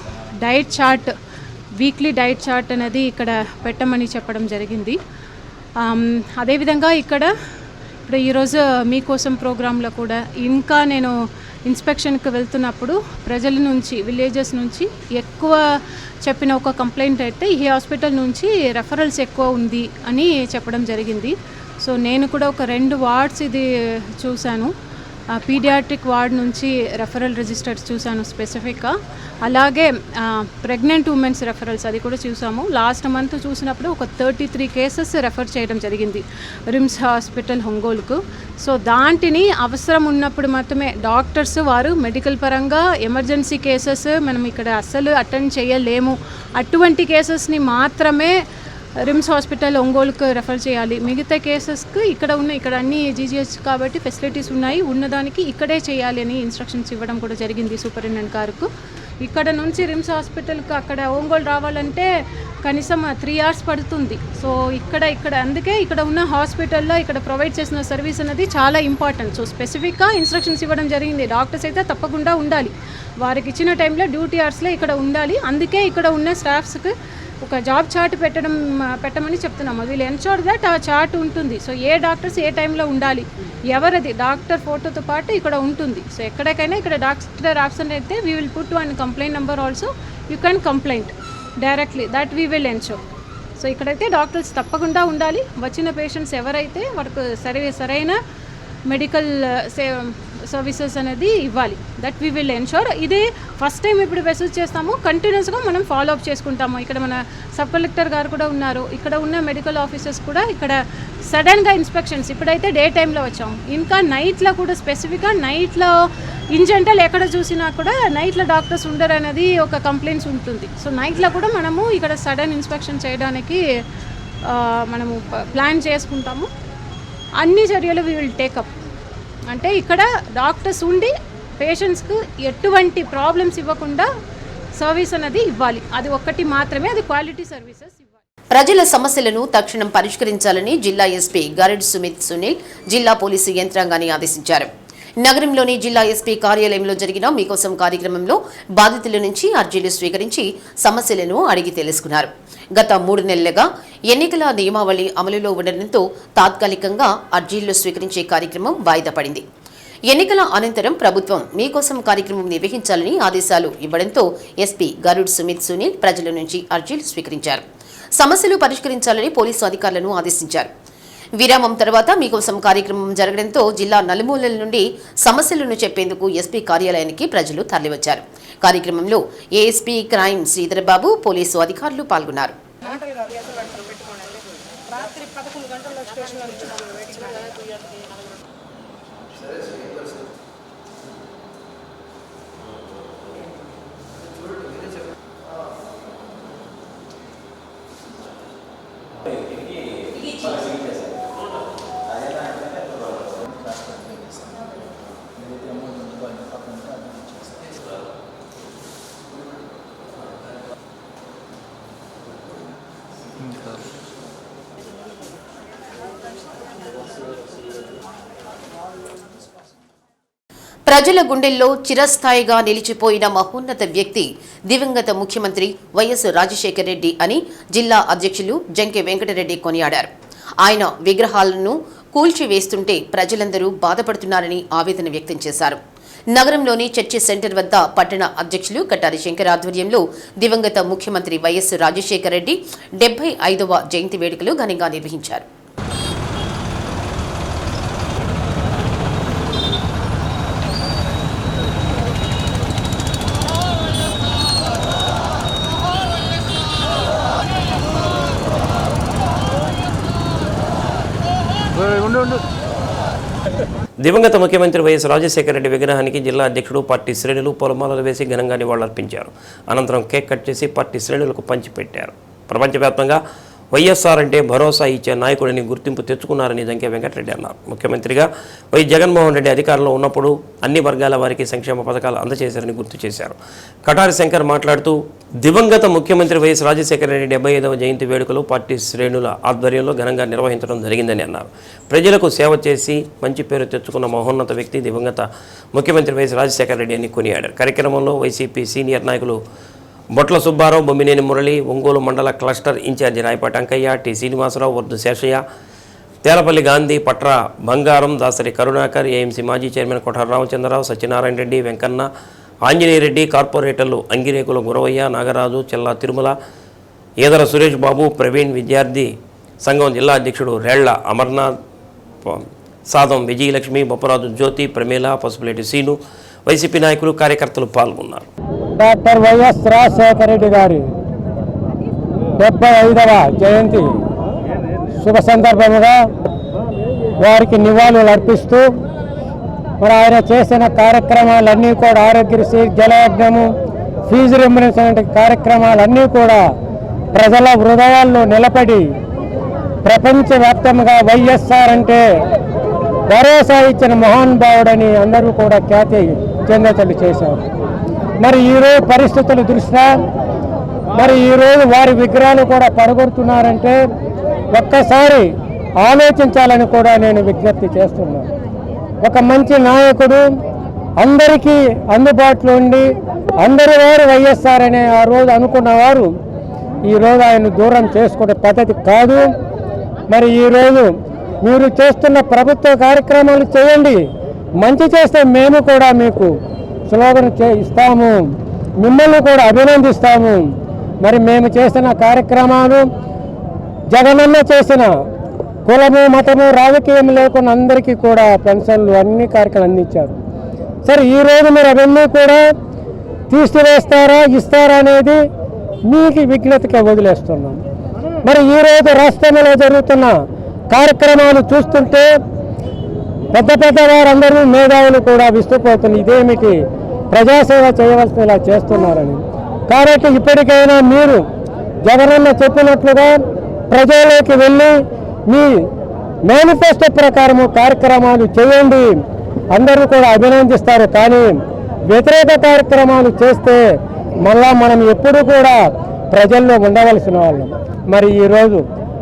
Diet chart, weekly diet chart అనేది ఇక్కడ పెట్టమని చెప్పడం జరిగింది. అదేవిధంగా ఇప్పుడు ఈరోజు మీకోసం ప్రోగ్రాంలో కూడా ఇంకా నేను ఇన్స్పెక్షన్కి వెళ్తున్నప్పుడు ప్రజల నుంచి, విలేజెస్ నుంచి ఎక్కువ చెప్పిన ఒక కంప్లైంట్ అయితే ఈ హాస్పిటల్ నుంచి రెఫరల్స్ ఎక్కువ ఉంది అని చెప్పడం జరిగింది. సో నేను కూడా ఒక 2 వార్డ్స్ ఇది చూశాను. పీడియాట్రిక్ వార్డ్ నుంచి రెఫరల్ రిజిస్టర్స్ చూశాను స్పెసిఫిక్గా. అలాగే ప్రెగ్నెంట్ ఉమెన్స్ రెఫరల్స్ అది కూడా చూసాము. లాస్ట్ మంత్ చూసినప్పుడు ఒక 33 కేసెస్ రెఫర్ చేయడం జరిగింది రిమ్స్ హాస్పిటల్ ఒంగోలుకు. సో దాంటిని అవసరం ఉన్నప్పుడు మాత్రమే డాక్టర్స్ వారు మెడికల్ పరంగా ఎమర్జెన్సీ కేసెస్ మనం ఇక్కడ అస్సలు అటెండ్ చేయలేము, అటువంటి కేసెస్ని మాత్రమే రిమ్స్ హాస్పిటల్ ఒంగోలుకు రెఫర్ చేయాలి. మిగతా కేసెస్కి ఇక్కడ అన్ని జీజీహెచ్ కాబట్టి ఫెసిలిటీస్ ఉన్నాయి, ఉన్నదానికి ఇక్కడే చేయాలి అని ఇన్స్ట్రక్షన్స్ ఇవ్వడం కూడా జరిగింది సూపరింటెండెంట్ గారికి. ఇక్కడ నుంచి రిమ్స్ హాస్పిటల్కి అక్కడ ఒంగోలు రావాలంటే కనీసం 3 hours పడుతుంది. సో అందుకే ఇక్కడ ఉన్న హాస్పిటల్లో ఇక్కడ ప్రొవైడ్ చేసిన సర్వీస్ అనేది చాలా ఇంపార్టెంట్. సో స్పెసిఫిక్గా ఇన్స్ట్రక్షన్స్ ఇవ్వడం జరిగింది. డాక్టర్స్ అయితే తప్పకుండా ఉండాలి, వారికి ఇచ్చిన టైంలో డ్యూటీ అవర్స్లో ఇక్కడ ఉండాలి. అందుకే ఇక్కడ ఉన్న స్టాఫ్స్కి ఒక జాబ్ చార్ట్ పెట్టమని చెప్తున్నాము. వీళ్ళు ఎన్షూర్ దట్ ఆ చార్ట్ ఉంటుంది. సో ఏ డాక్టర్స్ ఏ టైంలో ఉండాలి, ఎవరది డాక్టర్ ఫోటోతో పాటు ఇక్కడ ఉంటుంది. సో ఎక్కడికైనా ఇక్కడ డాక్టర్ ఆబ్సెంట్ అయితే we will put one complaint number also, you can complaint directly, that we will ensure. So ఇక్కడైతే డాక్టర్స్ తప్పకుండా ఉండాలి. వచ్చిన పేషెంట్స్ ఎవరైతే వారికి సరైన మెడికల్ సర్వీసెస్ అనేది ఇవ్వాలి, దట్ వీ విల్ ఎన్షూర్. ఇది ఫస్ట్ టైం ఇప్పుడు మెసేజ్ చేస్తాము, కంటిన్యూస్గా మనం ఫాలో అప్ చేసుకుంటాము. ఇక్కడ మన సబ్ కలెక్టర్ గారు కూడా ఉన్నారు, ఇక్కడ ఉన్న మెడికల్ ఆఫీసర్స్ కూడా ఇక్కడ సడన్గా ఇన్స్పెక్షన్స్ ఇప్పుడైతే డే టైంలో వచ్చాము, ఇంకా నైట్లో కూడా స్పెసిఫిక్గా నైట్లో ఇన్ జనరల్ ఎక్కడ చూసినా కూడా నైట్లో డాక్టర్స్ ఉండరు అనేది ఒక కంప్లైంట్స్ ఉంటుంది. సో నైట్లో కూడా మనము ఇక్కడ సడన్ ఇన్స్పెక్షన్ చేయడానికి మనము ప్లాన్ చేసుకుంటాము. అన్ని చర్యలు వీ విల్ టేకప్. అంటే ఇక్కడ డాక్టర్స్ ఉండి పేషెంట్స్కు ఎటువంటి ప్రాబ్లమ్స్ ఇవ్వకుండా సర్వీస్ అనేది ఇవ్వాలి. అది ఒక్కటి మాత్రమే, అది క్వాలిటీ సర్వీసెస్ ఇవ్వాలి. ప్రజల సమస్యలను తక్షణం పరిష్కరించాలని జిల్లా ఎస్పీ గరుడ్ సుమిత్ సునీల్ జిల్లా పోలీసు యంత్రాంగాన్ని ఆదేశించారు. నగరంలోని జిల్లా ఎస్పీ కార్యాలయంలో జరిగిన మీకోసం కార్యక్రమంలో బాధితుల నుంచి అర్జీలు స్వీకరించి సమస్యలను అడిగి తెలుసుకున్నారు. గత 3 నెలలుగా ఎన్నికల నియమావళి అమలులో ఉండడంతో తాత్కాలికంగా అర్జీలు స్వీకరించే కార్యక్రమం వాయిదా పడింది. ఎన్నికల అనంతరం ప్రభుత్వం మీకోసం కార్యక్రమం నిర్వహించాలని ఆదేశాలు ఇవ్వడంతో ఎస్పీ గరుడ్ సుమిత్ సునీల్ ప్రజల నుంచి అర్జీలు స్వీకరించారు. సమస్యలు పరిష్కరించాలని పోలీసు అధికారులను ఆదేశించారు. విరామం తర్వాత మీకోసం కార్యక్రమం జరగడంతో జిల్లా నలుమూలల నుండి సమస్యలను చెప్పేందుకు ఎస్పీ కార్యాలయానికి ప్రజలు తరలివచ్చారు. కార్యక్రమంలో ఏఎస్పీ క్రైమ్ శ్రీధరబాబు, పోలీసు అధికారులు పాల్గొన్నారు. ప్రజల గుండెల్లో చిరస్థాయిగా నిలిచిపోయిన మహోన్నత వ్యక్తి దివంగత ముఖ్యమంత్రి వైఎస్ రాజశేఖర రెడ్డి అని జిల్లా అధ్యక్షులు జంకే వెంకటరెడ్డి కొనియాడారు. ఆయన విగ్రహాలను కూల్చివేస్తుంటే ప్రజలందరూ బాధపడుతున్నారని ఆవేదన వ్యక్తం చేశారు. నగరంలోని చర్చి సెంటర్ వద్ద పట్టణ అధ్యక్షులు కటారి శంకర్ ఆధ్వర్యంలో దివంగత ముఖ్యమంత్రి వైఎస్ రాజశేఖర రెడ్డి 75వ జయంతి వేడుకలు ఘనంగా నిర్వహించారు. దివంగత ముఖ్యమంత్రి వైఎస్ రాజశేఖర రెడ్డి విగ్రహానికి జిల్లా అధ్యక్షుడు పార్టీ శ్రేణులు పూలమాలలు వేసి ఘనంగా నివాళులర్పించారు. అనంతరం కేక్ కట్ చేసి పార్టీ శ్రేణులకు పంచిపెట్టారు. ప్రపంచవ్యాప్తంగా వైఎస్ఆర్ అంటే భరోసా ఇచ్చే నాయకుడిని గుర్తింపు తెచ్చుకున్నారని జంకే వెంకటరెడ్డి అన్నారు. ముఖ్యమంత్రిగా వై జగన్మోహన్ రెడ్డి అధికారంలో ఉన్నప్పుడు అన్ని వర్గాల వారికి సంక్షేమ పథకాలు అందజేశారని గుర్తు చేశారు. కటారి శంకర్ మాట్లాడుతూ దివంగత ముఖ్యమంత్రి వైఎస్ రాజశేఖర రెడ్డి 75వ జయంతి వేడుకలు పార్టీ శ్రేణుల ఆధ్వర్యంలో ఘనంగా నిర్వహించడం జరిగిందని అన్నారు. ప్రజలకు సేవ చేసి మంచి పేరు తెచ్చుకున్న మహోన్నత వ్యక్తి దివంగత ముఖ్యమంత్రి వైఎస్ రాజశేఖర రెడ్డి అని కొనియాడారు. కార్యక్రమంలో వైసీపీ సీనియర్ నాయకులు బొట్ల సుబ్బారావు, బొమ్మినేని మురళి, ఒంగోలు మండల cluster in charge Rayapati Ankaiah, T Srinivasarao, Vardhu Seshaiah, Telapalli Gandhi, Patra Bangaram, Dasari Karunakar, AMC మాజీ చైర్మన్ కొఠార రామచంద్రరావు, సత్యనారాయణ రెడ్డి, వెంకన్న, ఆంజనేయరెడ్డి, కార్పొరేటర్లు అంగిరేకుల గురవయ్య, నాగరాజు, చెల్లా తిరుమల, ఈదర సురేష్ బాబు, ప్రవీణ్, విద్యార్థి సంఘం జిల్లా అధ్యక్షుడు రేళ్ల అమర్నాథ్, సాదం విజయలక్ష్మి, బొప్పరాజు జ్యోతి, ప్రమీల, పసుపులేటి సీను, వైసీపీ నాయకులు, కార్యకర్తలు పాల్గొన్నారు. డాక్టర్ వైఎస్ రాజశేఖర రెడ్డి గారి 75వ జయంతి శుభ సందర్భంగా వారికి నివాళులు అర్పిస్తూ మరి ఆయన చేసిన కార్యక్రమాలన్నీ కూడా ఆరోగ్యశ్రీ, జలయజ్ఞము, ఫీజు రింబర్స్మెంట్ కార్యక్రమాలన్నీ కూడా ప్రజల హృదయాల్లో నిలబడి ప్రపంచవ్యాప్తంగా వైఎస్ఆర్ అంటే భరోసా ఇచ్చిన మహానుభావుడని అందరూ కూడా ఖ్యాతి చెందేటట్లు చేశారు. మరి ఈరోజు పరిస్థితుల దృష్ట్యా మరి ఈరోజు వారి విగ్రహాలు కూడా పడగొడుతున్నారంటే ఒక్కసారి ఆలోచించాలని కూడా నేను విజ్ఞప్తి చేస్తున్నాను. ఒక మంచి నాయకుడు అందరికీ అందుబాటులో ఉండి అందరి వారు వైఎస్ఆర్ అనే ఆ రోజు అనుకున్నవారు ఈరోజు ఆయన దూరం చేసుకునే పద్ధతి కాదు. మరి ఈరోజు మీరు చేస్తున్న ప్రభుత్వ కార్యక్రమాలు చేయండి, మంచి చేస్తే మేము కూడా మీకు స్లోగన్ ఇస్తాము, మిమ్మల్ని కూడా అభినందిస్తాము. మరి మేము చేసిన కార్యక్రమాలు జగనన్న చేసిన కులము మతము రాజకీయం లేకుండా అందరికీ కూడా పెన్షన్లు అన్ని కార్యక్రమాలు అందించారు. సరే ఈరోజు మీరు అవన్నీ కూడా తీసివేస్తారా ఇస్తారా అనేది మీకు విజ్ఞతగా వదిలేస్తున్నాం. మరి ఈరోజు రాష్ట్రంలో జరుగుతున్న కార్యక్రమాలు చూస్తుంటే పెద్ద పెద్ద వారందరూ మేధావులు కూడా విస్తుపోతున్నారు, ఇదేమిటి ప్రజాసేవ చేయవలసినలా చేస్తున్నారని. కాబట్టి ఇప్పటికైనా మీరు జగనన్న చెప్పినట్లుగా ప్రజల్లోకి వెళ్ళి మీ మేనిఫెస్టో ప్రకారము కార్యక్రమాలు చేయండి, అందరూ కూడా అభినందిస్తారు. కానీ వ్యతిరేక కార్యక్రమాలు చేస్తే మళ్ళా మనం ఎప్పుడు కూడా ప్రజల్లో ఉండవలసిన వాళ్ళం. మరి ఈరోజు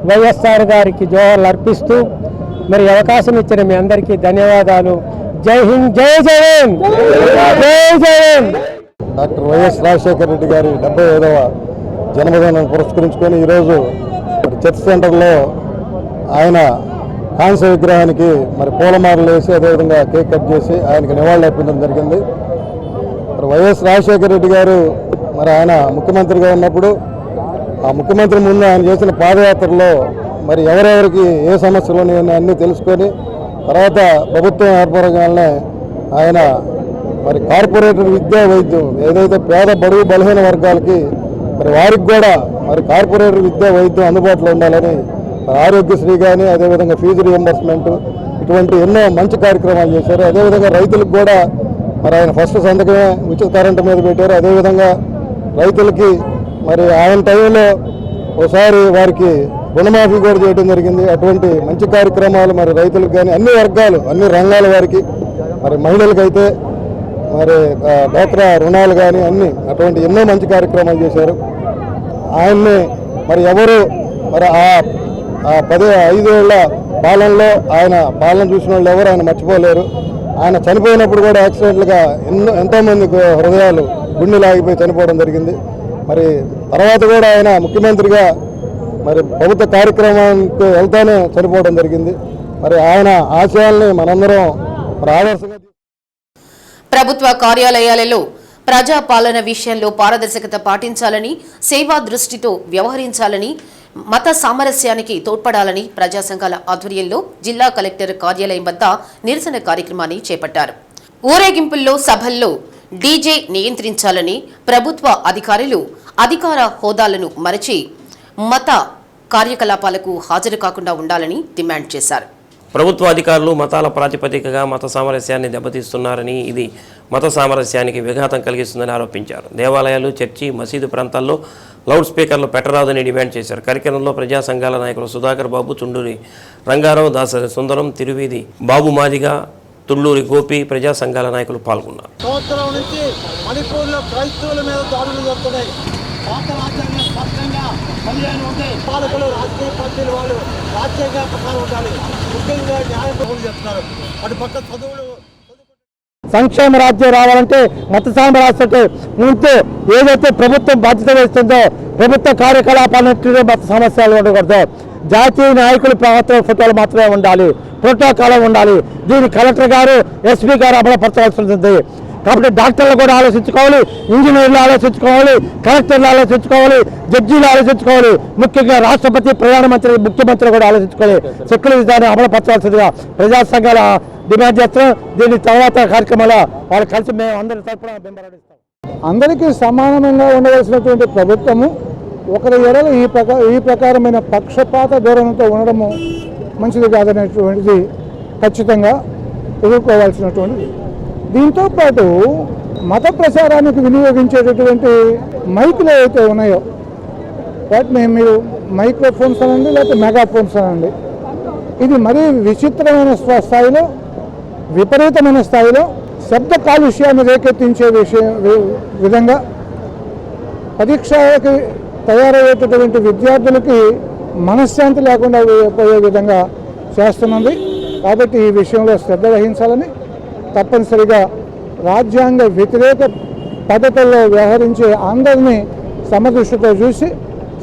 వైఎస్ఆర్ గారికి జోహార్లు అర్పిస్తూ మరి అవకాశం ఇచ్చిన మీ అందరికీ ధన్యవాదాలు. జై హింద్, జై జగన్, జై జగన్. డాక్టర్ వైఎస్ రాజశేఖర రెడ్డి గారి 75వ జన్మదినాన్ని పురస్కరించుకొని ఈరోజు మరి చర్చ్ సెంటర్లో ఆయన కాంస్య విగ్రహానికి మరి పూలమాలలు వేసి అదేవిధంగా కేక్ కట్ చేసి ఆయనకి నివాళులు అర్పించడం జరిగింది. మరి వైఎస్ రాజశేఖర రెడ్డి గారు మరి ఆయన ముఖ్యమంత్రిగా ఉన్నప్పుడు ఆ ముఖ్యమంత్రి ముందు ఆయన చేసిన పాదయాత్రలో మరి ఎవరెవరికి ఏ సమస్యలు ఉన్నాయని అన్నీ తెలుసుకొని తర్వాత ప్రభుత్వం ఏర్పడగానే ఆయన మరి కార్పొరేటర్ విద్యా వైద్యం ఏదైతే పేద బడుగు బలహీన వర్గాలకి మరి వారికి కూడా మరి కార్పొరేటర్ విద్యా వైద్యం అందుబాటులో ఉండాలని ఆరోగ్యశ్రీ కానీ అదేవిధంగా ఫీజు రియంబర్స్మెంట్ ఇటువంటి ఎన్నో మంచి కార్యక్రమాలు చేశారు. అదేవిధంగా రైతులకు కూడా మరి ఆయన ఫస్ట్ సంతకమే ఉచిత కరెంటు మీద పెట్టారు. అదేవిధంగా రైతులకి మరి ఆయన టైంలో ఒకసారి వారికి రుణమాఫీ కూడా చేయడం జరిగింది. అటువంటి మంచి కార్యక్రమాలు మరి రైతులకు కానీ అన్ని వర్గాలు అన్ని రంగాల వారికి మరి మహిళలకైతే మరి డ్వాక్రా రుణాలు కానీ అన్ని అటువంటి ఎన్నో మంచి కార్యక్రమాలు చేశారు. ఆయన్ని మరి ఎవరు మరి ఆ 15 ఏళ్ల పాలనలో ఆయన పాలన చూసిన వాళ్ళు ఎవరు ఆయన మర్చిపోలేరు. ఆయన చనిపోయినప్పుడు కూడా యాక్సిడెంట్లుగా ఎంతోమంది హృదయాలు గుండెలు ఆగిపోయి చనిపోవడం జరిగింది. మరి తర్వాత కూడా ఆయన ముఖ్యమంత్రిగా మరి ప్రభుత్వ కార్యక్రమానికి వెళ్తానే చనిపోవడం జరిగింది. మరి ఆయన ఆశయాల్ని మనందరం మరి ఆదర్శంగా ప్రభుత్వ కార్యాలయాలలో ప్రజాపాలన విషయంలో పారదర్శకత పాటించాలని, సేవా దృష్టితో వ్యవహరించాలని, మత సామరస్యానికి తోడ్పడాలని ప్రజా సంఘాల ఆధ్వర్యంలో జిల్లా కలెక్టర్ కార్యాలయం వద్ద నిరసన కార్యక్రమాన్ని చేపట్టారు. ఊరేగింపుల్లో సభల్లో డీజే నియంత్రించాలని, ప్రభుత్వ అధికారులు అధికార హోదాలను మరచి మత కార్యకలాపాలకు హాజరు కాకుండా ఉండాలని డిమాండ్ చేశారు. ప్రభుత్వ అధికారులు మతాల ప్రాతిపదికగా మత సామరస్యాన్ని దెబ్బతీస్తున్నారని, ఇది మత సామరస్యానికి విఘాతం కలిగిస్తుందని ఆరోపించారు. దేవాలయాలు, చర్చి, మసీదు ప్రాంతాల్లో లౌడ్ స్పీకర్లు పెట్టరాదని డిమాండ్ చేశారు. కార్యక్రమంలో ప్రజా సంఘాల నాయకులు సుధాకర్ బాబు, చుండూరి రంగారావు, దాసరి సుందరం, తిరువీధి బాబు మాదిగా, తుళ్ళూరి గోపి, ప్రజా సంఘాల నాయకులు పాల్గొన్నారు. సంవత్సరం నుంచి మణిపూర్లో క్రైస్తవుల మీద దాడులు జరుగుతున్నాయి. పాత రాజ్యాంగం స్పష్టంగా పదిహేను ఉంటాయి. పాలకులు రాజకీయ పార్టీలు వాళ్ళు రాజ్యాంగ ప్రకారం ఉండాలి. ముఖ్యంగా న్యాయ ప్రభులు చెప్తున్నారు. అటు పక్క చదువులు సంక్షేమ రాజ్యం రావాలంటే మత సామరస్యం ముందు ఏదైతే ప్రభుత్వం బాధ్యత వేస్తుందో ప్రభుత్వ కార్యకలాపాలన్నింటిలో మత సమస్యలు ఉండకూడదు. జాతీయ నాయకులు ప్రభుత్వ ఫోటోలు మాత్రమే ఉండాలి, ప్రోటోకాల్ ఉండాలి. దీన్ని కలెక్టర్ గారు, ఎస్పీ గారు అమలుపరచవలసి ఉంటుంది. కాబట్టి డాక్టర్లు కూడా ఆలోచించుకోవాలి, ఇంజనీర్లు ఆలోచించుకోవాలి, కలెక్టర్లు ఆలోచించుకోవాలి, జడ్జీలు ఆలోచించుకోవాలి. ముఖ్యంగా రాష్ట్రపతి, ప్రధానమంత్రి, ముఖ్యమంత్రి కూడా ఆలోచించుకోవాలి. సెక్యులర్ విధానం అమలుపరచవలసిందిగా ప్రజా సంఘాల డిమాండ్ చేస్తాం. దీని తర్వాత కార్యక్రమాల వాళ్ళు కలిసి మేము అందరి తరఫున బెంబరాడిస్తాం. అందరికీ సమానంగా ఉండవలసినటువంటి ప్రభుత్వము ఒకరి ఎడల ఈ ప్రకారమైన పక్షపాత ధోరణితో ఉండడము మంచిది కాదనేటువంటిది ఖచ్చితంగా ఎదుర్కోవాల్సినటువంటిది. దీంతోపాటు మత ప్రచారానికి వినియోగించేటటువంటి మైకులు ఏవైతే ఉన్నాయో వాటిని మీరు మైక్రోఫోన్స్ అనండి లేకపోతే మెగాఫోన్స్ అనండి. ఇది మరీ విచిత్రమైన స్థాయిలో, విపరీతమైన స్థాయిలో శబ్ద కాలుష్యాన్ని రేకెత్తించే విధంగా పరీక్షకి తయారయ్యేటటువంటి విద్యార్థులకి మనశ్శాంతి లేకుండా పోయే విధంగా చేస్తున్నది. కాబట్టి ఈ విషయంలో శ్రద్ధ వహించాలని, తప్పనిసరిగా రాజ్యాంగ వ్యతిరేక పద్ధతుల్లో వ్యవహరించే అందరినీ సమదృష్టితో చూసి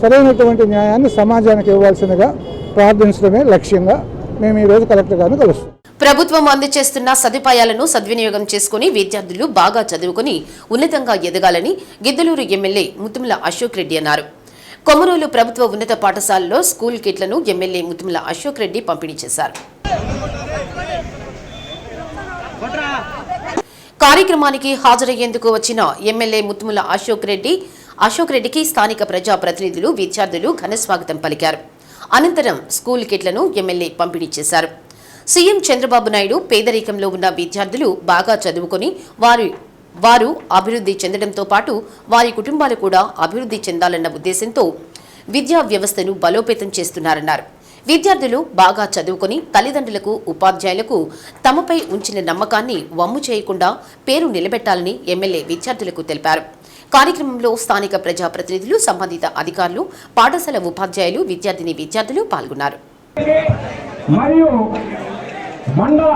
సరైనటువంటి న్యాయాన్ని సమాజానికి ఇవ్వాల్సిందిగా ప్రార్థించడమే లక్ష్యంగా మేము ఈరోజు కలెక్టర్ గారిని కలుస్తాం. ప్రభుత్వం అందజేస్తున్న సదుపాయాలను సద్వినియోగం చేసుకుని విద్యార్థులు బాగా చదువుకుని ఉన్నతంగా ఎదగాలని గిద్దలూరు ఎమ్మెల్యే ముత్తుముల అశోక్ రెడ్డి అన్నారు. కొమరోలు ప్రభుత్వ ఉన్నత పాఠశాలలో స్కూల్ కిట్లను ఎమ్మెల్యే ముత్తుముల అశోక్ రెడ్డి పంపిణీ చేశారు. కార్యక్రమానికి హాజరయ్యేందుకు వచ్చిన ఎమ్మెల్యే ముత్తుముల అశోక్ రెడ్డికి స్థానిక ప్రజాప్రతినిధులు, విద్యార్థులు ఘనస్వాగతం పలికారు. అనంతరం స్కూల్ కిట్లను ఎమ్మెల్యే పంపిణీ చేశారు. సీఎం చంద్రబాబు నాయుడు పేదరికంలో ఉన్న విద్యార్థులు బాగా చదువుకొని వారు అభివృద్ధి చెందడంతో పాటు వారి కుటుంబాలు కూడా అభివృద్ధి చెందాలన్న ఉద్దేశంతో విద్యా వ్యవస్థను బలోపేతం చేస్తున్నారన్నారు. విద్యార్థులు బాగా చదువుకొని తల్లిదండ్రులకు, ఉపాధ్యాయులకు తమపై ఉంచిన నమ్మకాన్ని వమ్ము చేయకుండా పేరు నిలబెట్టాలని ఎమ్మెల్యే విద్యార్థులకు తెలిపారు. కార్యక్రమంలో స్థానిక ప్రజాప్రతినిధులు, సంబంధిత అధికారులు, పాఠశాల ఉపాధ్యాయులు, విద్యార్థులు పాల్గొన్నారు. మండల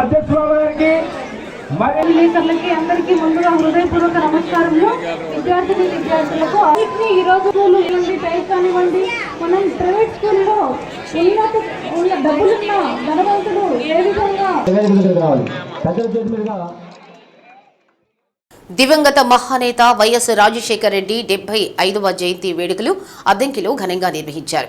అధ్యక్షురాలు గారికి విలేకరులకి అందరికీ ముందుగా హృదయపూర్వక నమస్కారములు. విద్యార్థులకు ఈ రోజు స్కూల్ టైప్ కానివ్వండి, మనం ప్రైవేట్ స్కూల్లో ఎన్నో డబ్బులున్న ధనవంతులు ఏ విధంగా దివంగత మహానేత వైఎస్ రాజశేఖర రెడ్డి 75వ జయంతి వేడుకలు అద్దంకిలో ఘనంగా నిర్వహించారు.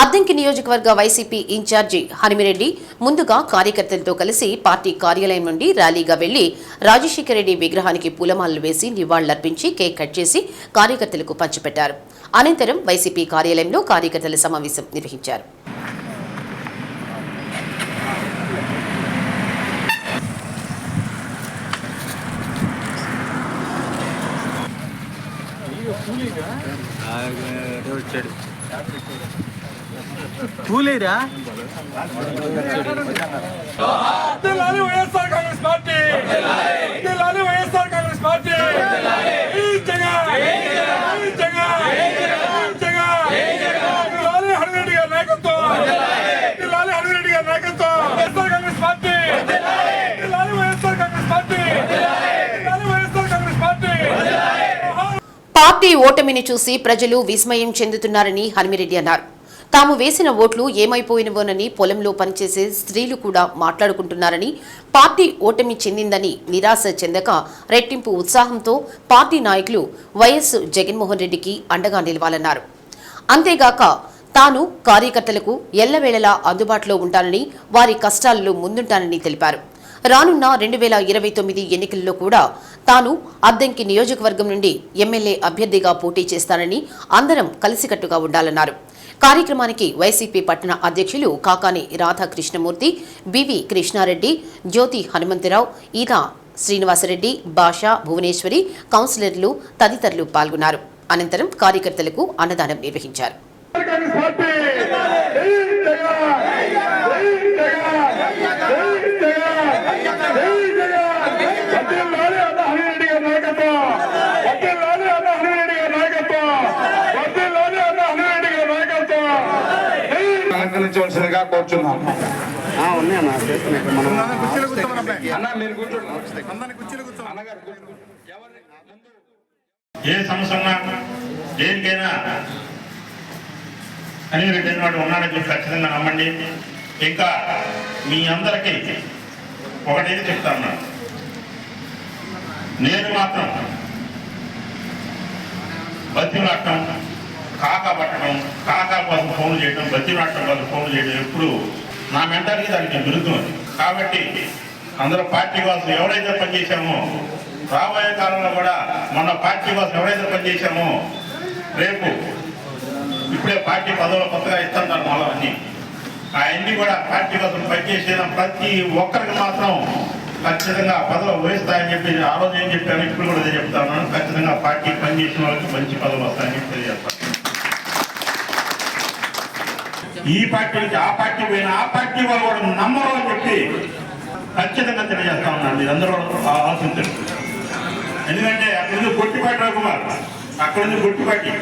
అద్దంకి నియోజకవర్గ వైసీపీ ఇన్ఛార్జి హనిమిరెడ్డి ముందుగా కార్యకర్తలతో కలిసి పార్టీ కార్యాలయం నుండి ర్యాలీగా వెళ్లి రాజశేఖర రెడ్డి విగ్రహానికి పూలమాలలు వేసి నివాళులర్పించి కేక్ కట్ చేసి కార్యకర్తలకు పంచిపెట్టారు. అనంతరం వైసీపీ కార్యాలయంలో కార్యకర్తల సమావేశం నిర్వహించారు. కూలీరా వైఎస్ఆర్ కాంగ్రెస్ పార్టీ, వైఎస్ఆర్ కాంగ్రెస్ పార్టీ హరిరెడ్డి గారి నాయకత్వం, హరిరెడ్డి గారి నాయకత్వం, YSR Congress party, YSR Congress party, YSR Congress party. Party ఓటమిని చూసి ప్రజలు విస్మయం చెందుతున్నారని హనిమిరెడ్డి అన్నారు. తాము వేసిన ఓట్లు ఏమైపోయినవోనని పొలంలో పనిచేసే స్త్రీలు కూడా మాట్లాడుకుంటున్నారని, పార్టీ ఓటమి చెందిందని నిరాశ చెందక రెట్టింపు ఉత్సాహంతో పార్టీ నాయకులు వైఎస్ జగన్మోహన్ రెడ్డికి అండగా నిలవాలన్నారు. అంతేగాక తాను కార్యకర్తలకు ఎల్లవేళలా అందుబాటులో ఉంటానని, వారి కష్టాలలో ముందుంటానని తెలిపారు. రానున్న 2029 ఎన్నికల్లో కూడా తాను అద్దంకి నియోజకవర్గం నుండి ఎమ్మెల్యే అభ్యర్థిగా పోటీ చేస్తానని, అందరం కలిసికట్టుగా ఉండాలన్నారు. కార్యక్రమానికి వైసీపీ పట్టణ అధ్యక్షులు కాకాని రాధాకృష్ణమూర్తి, బివి కృష్ణారెడ్డి, జ్యోతి హనుమంతరావు, ఈనా శ్రీనివాసరెడ్డి, భాషా, భువనేశ్వరి, కౌన్సిలర్లు తదితరులు పాల్గొన్నారు. అనంతరం కార్యకర్తలకు అన్నదానం నిర్వహించారు. కోరుచున్నాం. ఏ సమస్య ఉన్నా దేనికైనా హనిరెడ్డి వాడు ఉన్నాడని చెప్పి ఖచ్చితంగా నమ్మండి. ఇంకా మీ అందరికీ ఒకటేది చెప్తాను, నేను మాత్రం బతిలాడటం, కాకా పట్టడం, కాకా కోసం ఫోన్లు చేయడం, బతిలాడటం కోసం ఫోన్లు చేయడం ఎప్పుడు నా మెంటాలిటీ దానికి విరుద్ధం. కాబట్టి అందరూ పార్టీ కోసం ఎవరైతే పనిచేశామో, రాబోయే కాలంలో కూడా మన పార్టీ కోసం ఎవరైతే పనిచేశామో, రేపు ఇప్పుడే పార్టీ పదవులు కొత్తగా ఇస్తున్నారు మళ్ళీ అవన్నీ కూడా పార్టీ కోసం పనిచేసిన ప్రతి ఒక్కరికి మాత్రం ఖచ్చితంగా పదవులు వహిస్తాయని చెప్పి ఆ రోజు ఏం చెప్పాను, ఇప్పుడు కూడా అదే చెప్తా ఉన్నాను. ఖచ్చితంగా పార్టీ పనిచేసిన వాళ్ళకి మంచి పదవులు వస్తాయని చెప్పి తెలియజేస్తాను. ఈ పార్టీ నుంచి ఆ పార్టీ పోయిన ఆ పార్టీ వాళ్ళు కూడా నమ్మరు అని చెప్పి ఖచ్చితంగా తెలియజేస్తా ఉన్నాను. మీరందరూ ఆలోచించండి. ఎందుకంటే అక్కడ నుంచి గొట్టిపాటి రఘుమార్, అక్కడ నుంచి గొట్టిపాటి,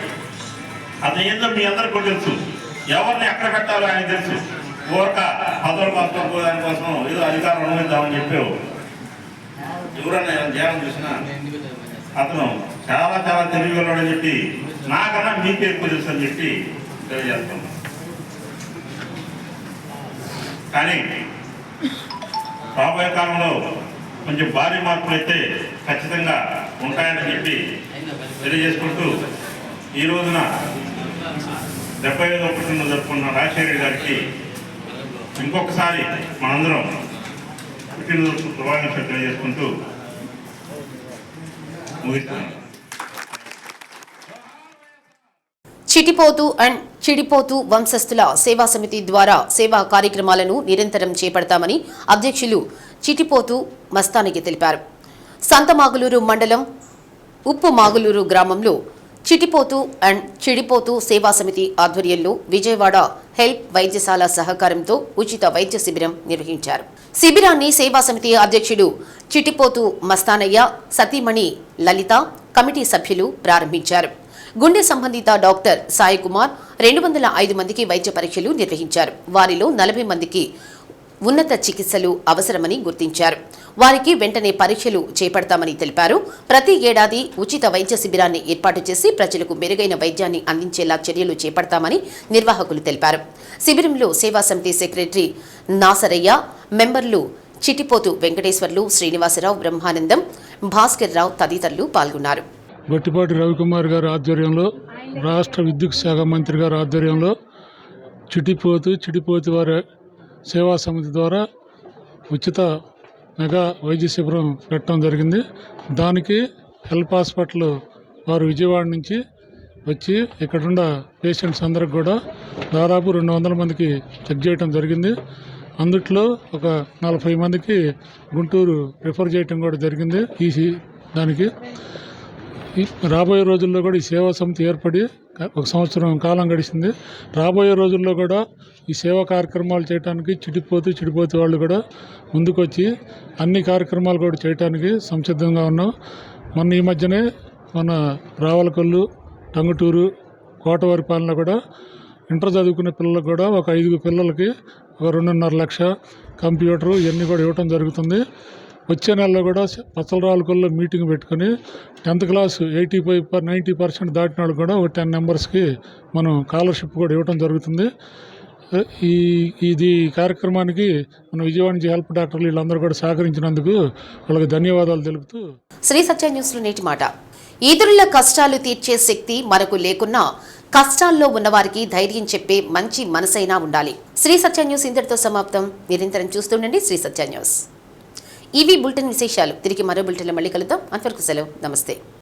అది ఏందో మీ అందరికీ కూడా తెలుసు. ఎవరిని ఎక్కడ పెట్టాలో ఆయన తెలుసు. ఊరక పదవుల కోసం దానికోసం ఏదో అధికారం అనుభవిద్దామని చెప్పావు. ఎవరన్నా ధ్యానం చూసినా అతను చాలా చాలా తెలివిగలడని చెప్పి నాకన్నా మీకే ఎక్కువ తెలుసు అని చెప్పి తెలియజేస్తున్నాను. కానీ రాబోయే కాలంలో కొంచెం భారీ మార్పులు అయితే ఖచ్చితంగా ఉంటాయని చెప్పి తెలియజేసుకుంటూ ఈ రోజున 75వ పుట్టినరోజు జరుపుకున్న రాజశేఖర రెడ్డి గారికి ఇంకొకసారి మనందరం పుట్టినరోజు శుభాకాంక్షలు తెలియజేసుకుంటూ ముగిస్తున్నాం. చిటిపోతు అండ్ చిడిపోతు వంశస్థుల సేవా సమితి ద్వారా సేవా కార్యక్రమాలను నిరంతరం చేపడతామని అధ్యక్షులు చిటిపోతు మస్తానికి తెలిపారు. సంతమాగులూరు మండలం ఉప్పుమాగులూరు గ్రామంలో చిటిపోతు అండ్ చిడిపోతు సేవా సమితి ఆధ్వర్యంలో విజయవాడ హెల్ప్ వైద్యశాల సహకారంతో ఉచిత వైద్య శిబిరం నిర్వహించారు. శిబిరాన్ని సేవా సమితి అధ్యక్షుడు చిటిపోతు మస్తానయ్య, సతీమణి లలిత, కమిటీ సభ్యులు ప్రారంభించారు. గుండె సంబంధిత డాక్టర్ సాయి కుమార్ 205 మందికి వైద్య పరీక్షలు నిర్వహించారు. వారిలో 40 మందికి ఉన్నత చికిత్సలు అవసరమని గుర్తించారు. వారికి వెంటనే పరీక్షలు చేపడతామని తెలిపారు. ప్రతి ఏడాది ఉచిత వైద్య శిబిరాన్ని ఏర్పాటు చేసి ప్రజలకు మెరుగైన వైద్యాన్ని అందించేలా చర్యలు చేపడతామని నిర్వాహకులు తెలిపారు. శిబిరంలో సేవా సమితి సెక్రటరీ నాసరయ్య, మెంబర్లు చిటిపోతు వెంకటేశ్వర్లు, శ్రీనివాసరావు, బ్రహ్మానందం, భాస్కర్ రావు తదితరులు పాల్గొన్నారు. గొట్టిపాటి రవికుమార్ గారి ఆధ్వర్యంలో, రాష్ట్ర విద్యుత్ శాఖ మంత్రి గారి ఆధ్వర్యంలో చిటిపోతు వారి సేవా సమితి ద్వారా ఉచిత మెగా వైద్య శిబిరం పెట్టడం జరిగింది. దానికి హెల్ప్ హాస్పిటల్ వారు విజయవాడ నుంచి వచ్చి ఇక్కడున్న పేషెంట్స్ అందరికి కూడా దాదాపు 200 మందికి చెక్ చేయడం జరిగింది. అందుట్లో ఒక 40 మందికి గుంటూరు రిఫర్ చేయడం కూడా జరిగింది. దానికి రాబోయే రోజుల్లో కూడా ఈ సేవా సమితి ఏర్పడి 1 సంవత్సరం కాలం గడిచింది. రాబోయే రోజుల్లో కూడా ఈ సేవా కార్యక్రమాలు చేయడానికి చిడిపోతు వాళ్ళు కూడా ముందుకొచ్చి అన్ని కార్యక్రమాలు కూడా చేయడానికి సంసిద్ధంగా ఉన్నాం. ఈ మధ్యనే మన రావలకొల్లు, టంగుటూరు, కోటవారిపాలెంలో కూడా ఇంటర్ చదువుకునే పిల్లలకు కూడా ఒక 5 పిల్లలకి ఒక 2.5 లక్ష కంప్యూటరు ఇవన్నీ కూడా ఇవ్వటం జరుగుతుంది. వచ్చే నెలలో కూడా పచ్చలరావులకొల్లో మీటింగ్ పెట్టుకుని 10th క్లాసు 90% దాటిన వాళ్ళు కూడా ఒక 10 మెంబర్స్కి మనం స్కాలర్షిప్ కూడా ఇవ్వటం జరుగుతుంది. ఇది కార్యక్రమానికి మన విజయవాడ నుంచి హెల్ప్ డాక్టర్లు వీళ్ళందరూ కూడా సహకరించినందుకు వాళ్ళకి ధన్యవాదాలు తెలుపుతూ. శ్రీ సత్య న్యూస్లో నేటి మాట. ఇతరుల కష్టాలు తీర్చే శక్తి మనకు లేకున్నా కష్టాల్లో ఉన్నవారికి ధైర్యం చెప్పే మంచి మనసైనా ఉండాలి. శ్రీ సత్య న్యూస్ ఇంతటితో సమాప్తం. నిరంతరం చూస్తుండండి శ్రీ సత్య న్యూస్. ఇవి బులెటిన్ విశేషాలు. తిరిగి మరో బులెటిన్లో మళ్ళీ కలుద్దాం. అంతవరకు సెలవు. నమస్తే.